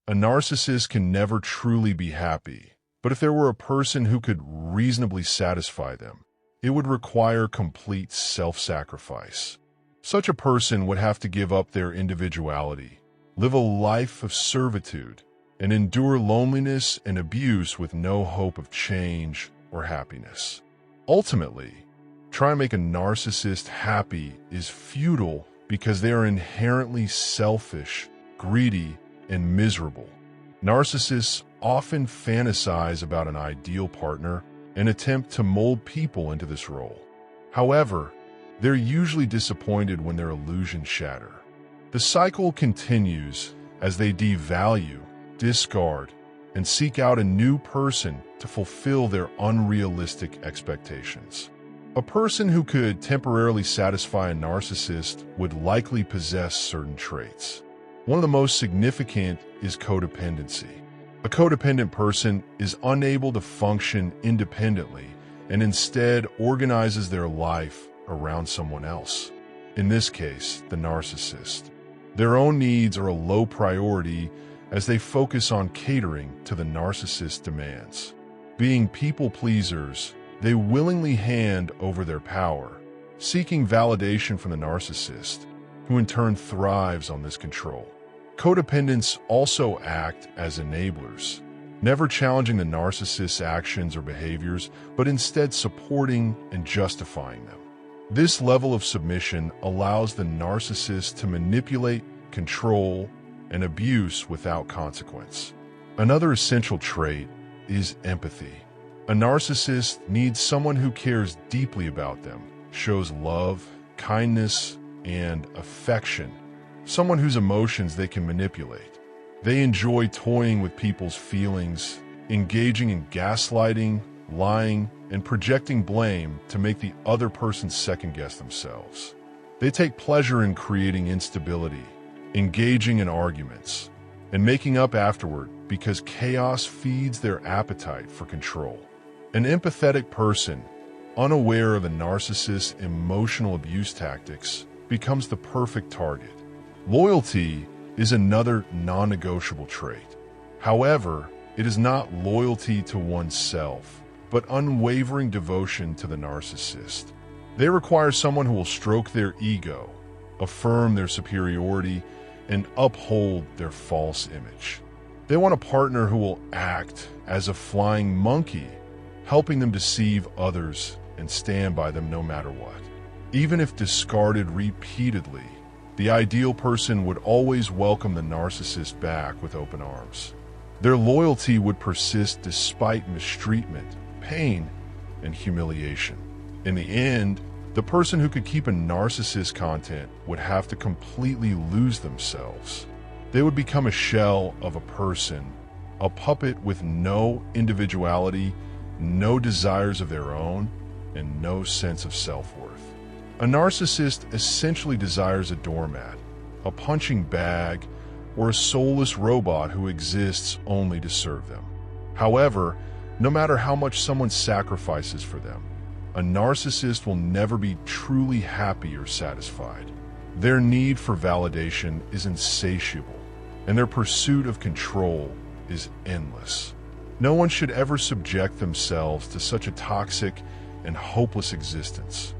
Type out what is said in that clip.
A narcissist can never truly be happy, but if there were a person who could reasonably satisfy them, it would require complete self-sacrifice. Such a person would have to give up their individuality, live a life of servitude, and endure loneliness and abuse with no hope of change or happiness. Ultimately, trying to make a narcissist happy is futile because they are inherently selfish, greedy, and miserable. Narcissists often fantasize about an ideal partner and attempt to mold people into this role. However, they're usually disappointed when their illusions shatter. The cycle continues as they devalue, discard, and seek out a new person to fulfill their unrealistic expectations. A person who could temporarily satisfy a narcissist would likely possess certain traits. One of the most significant is codependency. A codependent person is unable to function independently and instead organizes their life around someone else. In this case, the narcissist. Their own needs are a low priority as they focus on catering to the narcissist's demands. Being people pleasers, they willingly hand over their power, seeking validation from the narcissist, who in turn thrives on this control. Codependents also act as enablers, never challenging the narcissist's actions or behaviors, but instead supporting and justifying them. This level of submission allows the narcissist to manipulate, control, and abuse without consequence. Another essential trait is empathy. A narcissist needs someone who cares deeply about them, shows love, kindness, and affection, someone whose emotions they can manipulate. They enjoy toying with people's feelings, engaging in gaslighting, lying, and projecting blame to make the other person second-guess themselves. They take pleasure in creating instability, engaging in arguments, and making up afterward because chaos feeds their appetite for control. An empathetic person, unaware of a narcissist's emotional abuse tactics, becomes the perfect target. Loyalty is another non-negotiable trait. However, it is not loyalty to oneself, but unwavering devotion to the narcissist. They require someone who will stroke their ego, affirm their superiority, and uphold their false image. They want a partner who will act as a flying monkey, helping them deceive others and stand by them no matter what. Even if discarded repeatedly, the ideal person would always welcome the narcissist back with open arms. Their loyalty would persist despite mistreatment, pain, and humiliation. In the end, the person who could keep a narcissist content would have to completely lose themselves. They would become a shell of a person, a puppet with no individuality, no desires of their own, and no sense of self-worth. A narcissist essentially desires a doormat, a punching bag, or a soulless robot who exists only to serve them. However, no matter how much someone sacrifices for them, a narcissist will never be truly happy or satisfied. Their need for validation is insatiable, and their pursuit of control is endless. No one should ever subject themselves to such a toxic and hopeless existence.